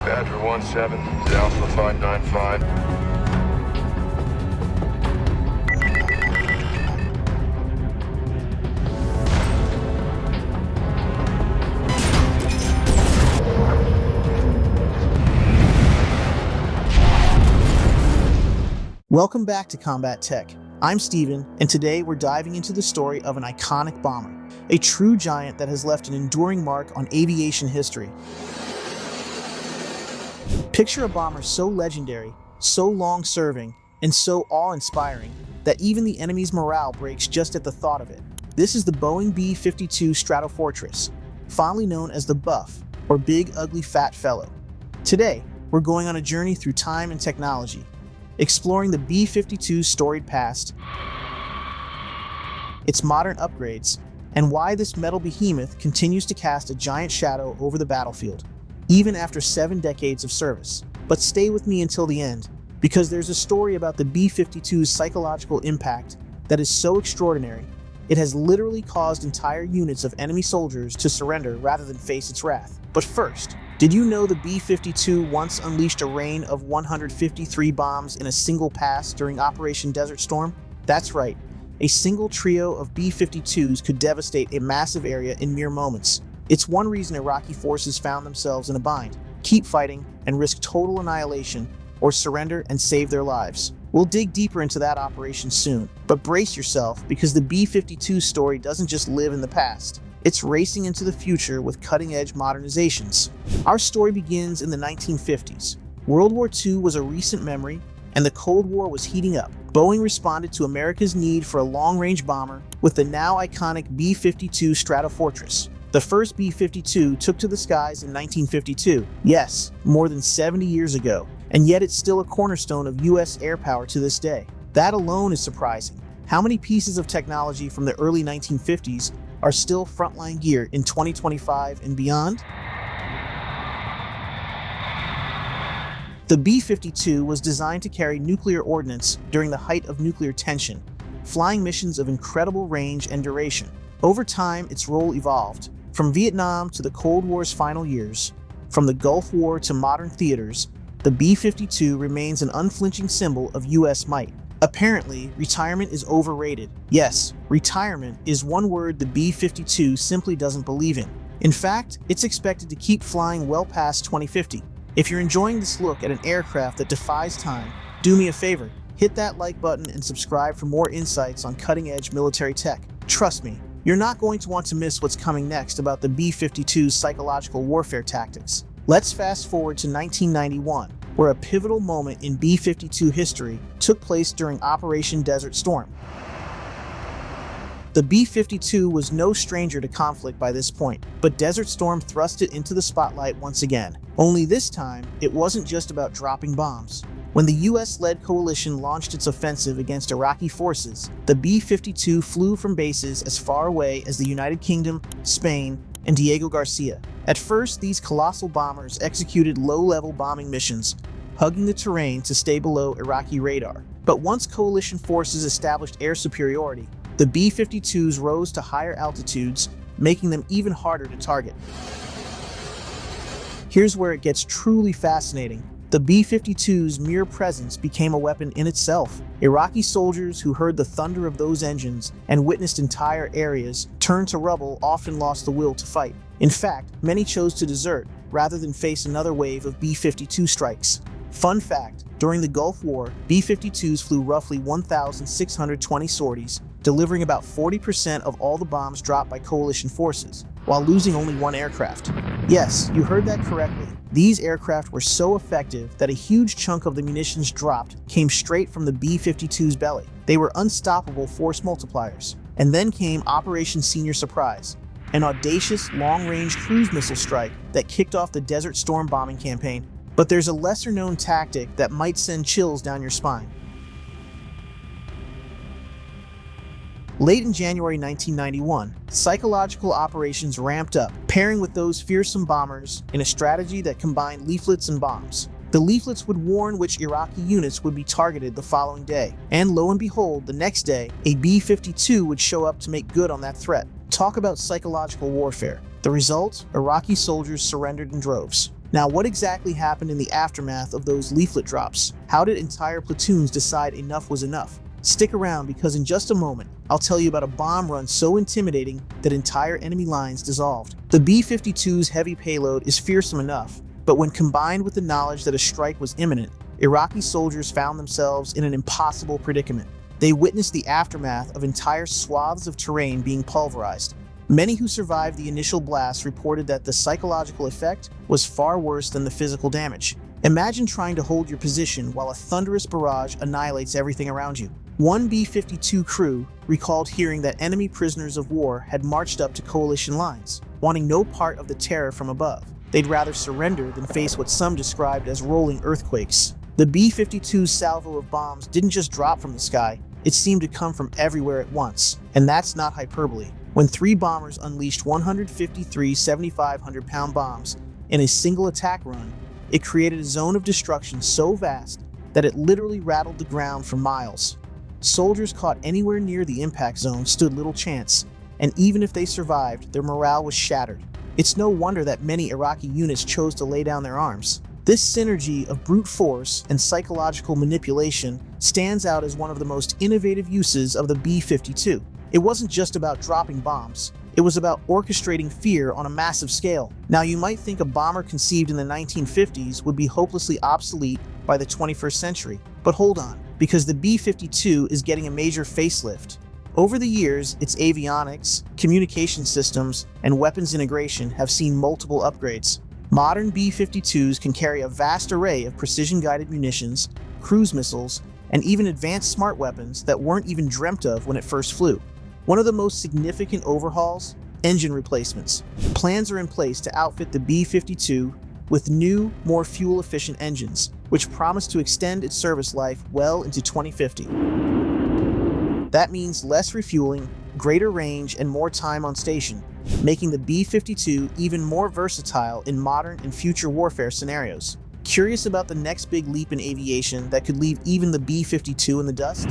Badger 17, Alpha 595. Welcome back to Combat Tech. I'm Steven, and today we're diving into the story of an iconic bomber, a true giant that has left an enduring mark on aviation history. Picture a bomber so legendary, so long-serving, and so awe-inspiring that even the enemy's morale breaks just at the thought of it. This is the Boeing B-52 Stratofortress, fondly known as the Buff, or Big Ugly Fat Fellow. Today, we're going on a journey through time and technology, exploring the B-52's storied past, its modern upgrades, and why this metal behemoth continues to cast a giant shadow over the battlefield, even after 7 decades of service. But stay with me until the end, because there's a story about the B-52's psychological impact that is so extraordinary, it has literally caused entire units of enemy soldiers to surrender rather than face its wrath. But first, did you know the B-52 once unleashed a rain of 153 bombs in a single pass during Operation Desert Storm? That's right, a single trio of B-52s could devastate a massive area in mere moments. It's one reason Iraqi forces found themselves in a bind: keep fighting and risk total annihilation, or surrender and save their lives. We'll dig deeper into that operation soon, but brace yourself because the B-52 story doesn't just live in the past. It's racing into the future with cutting-edge modernizations. Our story begins in the 1950s. World War II was a recent memory, and the Cold War was heating up. Boeing responded to America's need for a long-range bomber with the now iconic B-52 Stratofortress. The first B-52 took to the skies in 1952. Yes, more than 70 years ago, and yet it's still a cornerstone of U.S. air power to this day. That alone is surprising. How many pieces of technology from the early 1950s are still frontline gear in 2025 and beyond? The B-52 was designed to carry nuclear ordnance during the height of nuclear tension, flying missions of incredible range and duration. Over time, its role evolved. From Vietnam to the Cold War's final years, from the Gulf War to modern theaters, the B-52 remains an unflinching symbol of U.S. might. Apparently, retirement is overrated. Yes, retirement is one word the B-52 simply doesn't believe in. In fact, it's expected to keep flying well past 2050. If you're enjoying this look at an aircraft that defies time, do me a favor, hit that like button and subscribe for more insights on cutting-edge military tech. Trust me, you're not going to want to miss what's coming next about the B-52's psychological warfare tactics. Let's fast forward to 1991, where a pivotal moment in B-52 history took place during Operation Desert Storm. The B-52 was no stranger to conflict by this point, but Desert Storm thrust it into the spotlight once again. Only this time, it wasn't just about dropping bombs. When the US-led coalition launched its offensive against Iraqi forces, the B-52 flew from bases as far away as the United Kingdom, Spain, and Diego Garcia. At first, these colossal bombers executed low-level bombing missions, hugging the terrain to stay below Iraqi radar. But once coalition forces established air superiority, the B-52s rose to higher altitudes, making them even harder to target. Here's where it gets truly fascinating. The B-52's mere presence became a weapon in itself. Iraqi soldiers who heard the thunder of those engines and witnessed entire areas turned to rubble often lost the will to fight. In fact, many chose to desert rather than face another wave of B-52 strikes. Fun fact, during the Gulf War, B-52s flew roughly 1,620 sorties, delivering about 40% of all the bombs dropped by coalition forces, while losing only 1 aircraft. Yes, you heard that correctly. These aircraft were so effective that a huge chunk of the munitions dropped came straight from the B-52's belly. They were unstoppable force multipliers. And then came Operation Senior Surprise, an audacious long-range cruise missile strike that kicked off the Desert Storm bombing campaign. But there's a lesser-known tactic that might send chills down your spine. Late in January 1991, psychological operations ramped up, pairing with those fearsome bombers in a strategy that combined leaflets and bombs. The leaflets would warn which Iraqi units would be targeted the following day, and lo and behold, the next day, a B-52 would show up to make good on that threat. Talk about psychological warfare. The result? Iraqi soldiers surrendered in droves. Now, what exactly happened in the aftermath of those leaflet drops? How did entire platoons decide enough was enough? Stick around, because in just a moment, I'll tell you about a bomb run so intimidating that entire enemy lines dissolved. The B-52's heavy payload is fearsome enough, but when combined with the knowledge that a strike was imminent, Iraqi soldiers found themselves in an impossible predicament. They witnessed the aftermath of entire swaths of terrain being pulverized. Many who survived the initial blast reported that the psychological effect was far worse than the physical damage. Imagine trying to hold your position while a thunderous barrage annihilates everything around you. One B-52 crew recalled hearing that enemy prisoners of war had marched up to coalition lines, wanting no part of the terror from above. They'd rather surrender than face what some described as rolling earthquakes. The B-52's salvo of bombs didn't just drop from the sky, it seemed to come from everywhere at once. And that's not hyperbole. When 3 bombers unleashed 153 7,500-pound bombs in a single attack run, it created a zone of destruction so vast that it literally rattled the ground for miles. Soldiers caught anywhere near the impact zone stood little chance, and even if they survived, their morale was shattered. It's no wonder that many Iraqi units chose to lay down their arms. This synergy of brute force and psychological manipulation stands out as one of the most innovative uses of the B-52. It wasn't just about dropping bombs, it was about orchestrating fear on a massive scale. Now, you might think a bomber conceived in the 1950s would be hopelessly obsolete by the 21st century, but hold on, because the B-52 is getting a major facelift. Over the years, its avionics, communication systems, and weapons integration have seen multiple upgrades. Modern B-52s can carry a vast array of precision-guided munitions, cruise missiles, and even advanced smart weapons that weren't even dreamt of when it first flew. One of the most significant overhauls? Engine replacements. Plans are in place to outfit the B-52 with new, more fuel-efficient engines, which promise to extend its service life well into 2050. That means less refueling, greater range, and more time on station, making the B-52 even more versatile in modern and future warfare scenarios. Curious about the next big leap in aviation that could leave even the B-52 in the dust?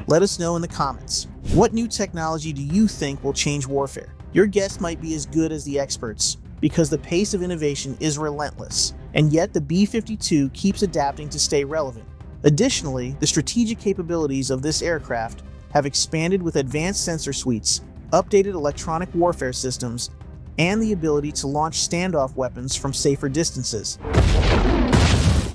Let us know in the comments. What new technology do you think will change warfare? Your guess might be as good as the experts, because the pace of innovation is relentless, and yet the B-52 keeps adapting to stay relevant. Additionally, the strategic capabilities of this aircraft have expanded with advanced sensor suites, updated electronic warfare systems, and the ability to launch standoff weapons from safer distances.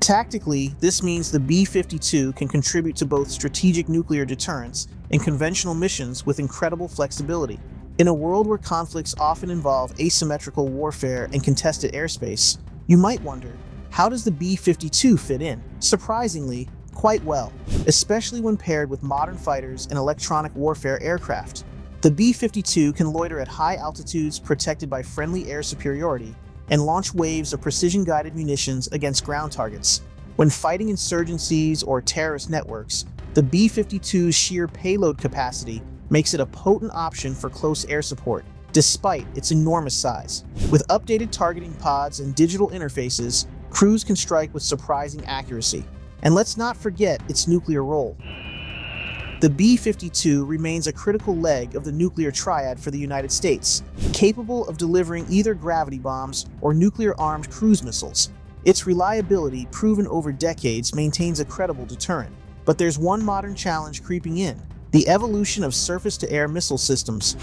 Tactically, this means the B-52 can contribute to both strategic nuclear deterrence and conventional missions with incredible flexibility. In a world where conflicts often involve asymmetrical warfare and contested airspace, you might wonder, how does the B-52 fit in? Surprisingly, quite well, especially when paired with modern fighters and electronic warfare aircraft. The B-52 can loiter at high altitudes protected by friendly air superiority and launch waves of precision-guided munitions against ground targets. When fighting insurgencies or terrorist networks, the B-52's sheer payload capacity makes it a potent option for close air support, despite its enormous size. With updated targeting pods and digital interfaces, crews can strike with surprising accuracy. And let's not forget its nuclear role. The B-52 remains a critical leg of the nuclear triad for the United States, capable of delivering either gravity bombs or nuclear-armed cruise missiles. Its reliability, proven over decades, maintains a credible deterrent. But there's one modern challenge creeping in: the evolution of surface-to-air missile systems.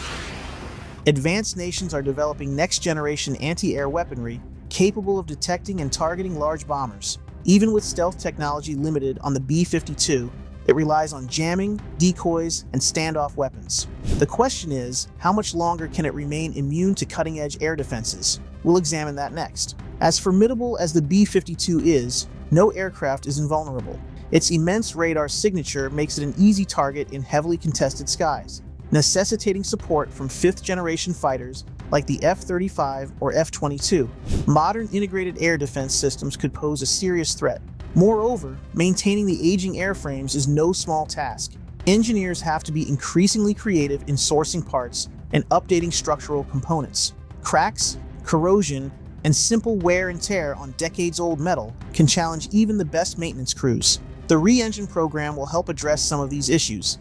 Advanced nations are developing next-generation anti-air weaponry capable of detecting and targeting large bombers. Even with stealth technology limited on the B-52, it relies on jamming, decoys, and standoff weapons. The question is, how much longer can it remain immune to cutting-edge air defenses? We'll examine that next. As formidable as the B-52 is, no aircraft is invulnerable. Its immense radar signature makes it an easy target in heavily contested skies, necessitating support from fifth-generation fighters like the F-35 or F-22. Modern integrated air defense systems could pose a serious threat. Moreover, maintaining the aging airframes is no small task. Engineers have to be increasingly creative in sourcing parts and updating structural components. Cracks, corrosion, and simple wear and tear on decades-old metal can challenge even the best maintenance crews. The re-engine program will help address some of these issues,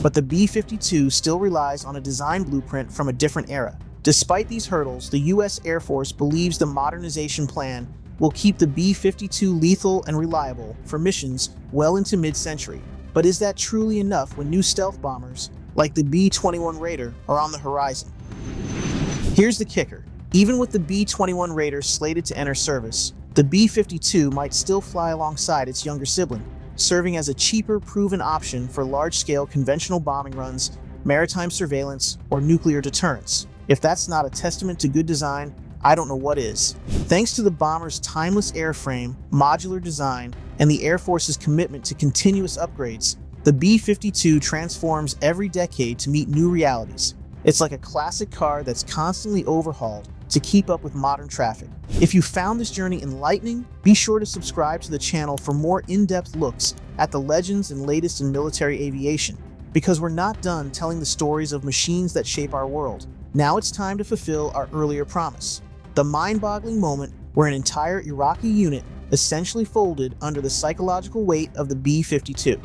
but the B-52 still relies on a design blueprint from a different era. Despite these hurdles, the U.S. Air Force believes the modernization plan will keep the B-52 lethal and reliable for missions well into mid-century. But is that truly enough when new stealth bombers, like the B-21 Raider, are on the horizon? Here's the kicker. Even with the B-21 Raider slated to enter service, the B-52 might still fly alongside its younger sibling, serving as a cheaper, proven option for large-scale conventional bombing runs, maritime surveillance, or nuclear deterrence. If that's not a testament to good design, I don't know what is. Thanks to the bomber's timeless airframe, modular design, and the Air Force's commitment to continuous upgrades, the B-52 transforms every decade to meet new realities. It's like a classic car that's constantly overhauled to keep up with modern traffic. If you found this journey enlightening, be sure to subscribe to the channel for more in-depth looks at the legends and latest in military aviation, because we're not done telling the stories of machines that shape our world. Now it's time to fulfill our earlier promise. The mind-boggling moment where an entire Iraqi unit essentially folded under the psychological weight of the B-52.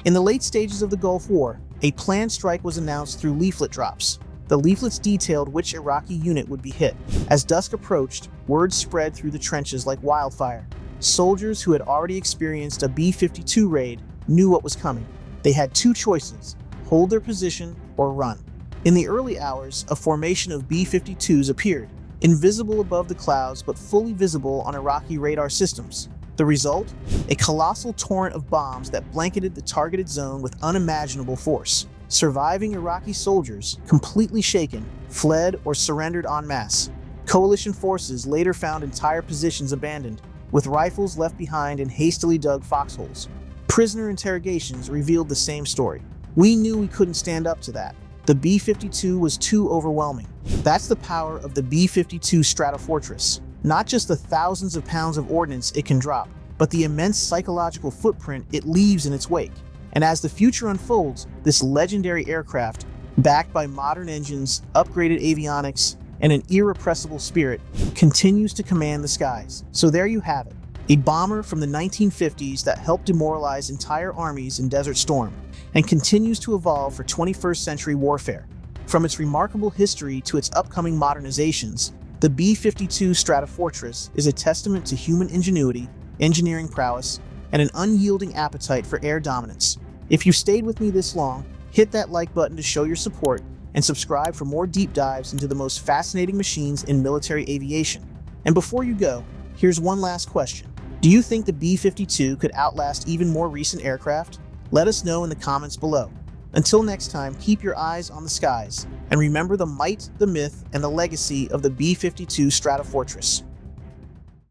In the late stages of the Gulf War, a planned strike was announced through leaflet drops. The leaflets detailed which Iraqi unit would be hit. As dusk approached, word spread through the trenches like wildfire. Soldiers who had already experienced a B-52 raid knew what was coming. They had two choices: hold their position or run. In the early hours, a formation of B-52s appeared, invisible above the clouds but fully visible on Iraqi radar systems. The result? A colossal torrent of bombs that blanketed the targeted zone with unimaginable force. Surviving Iraqi soldiers, completely shaken, fled or surrendered en masse. Coalition forces later found entire positions abandoned, with rifles left behind in hastily dug foxholes. Prisoner interrogations revealed the same story. We knew we couldn't stand up to that. The B-52 was too overwhelming. That's the power of the B-52 Stratofortress. Not just the thousands of pounds of ordnance it can drop, but the immense psychological footprint it leaves in its wake. And as the future unfolds, this legendary aircraft, backed by modern engines, upgraded avionics, and an irrepressible spirit, continues to command the skies. So there you have it, a bomber from the 1950s that helped demoralize entire armies in Desert Storm, and continues to evolve for 21st century warfare. From its remarkable history to its upcoming modernizations, the B-52 Stratofortress is a testament to human ingenuity, engineering prowess, and an unyielding appetite for air dominance. If you stayed with me this long, hit that like button to show your support and subscribe for more deep dives into the most fascinating machines in military aviation. And before you go, here's one last question. Do you think the B-52 could outlast even more recent aircraft? Let us know in the comments below. Until next time, keep your eyes on the skies, and remember the might, the myth, and the legacy of the B-52 Stratofortress.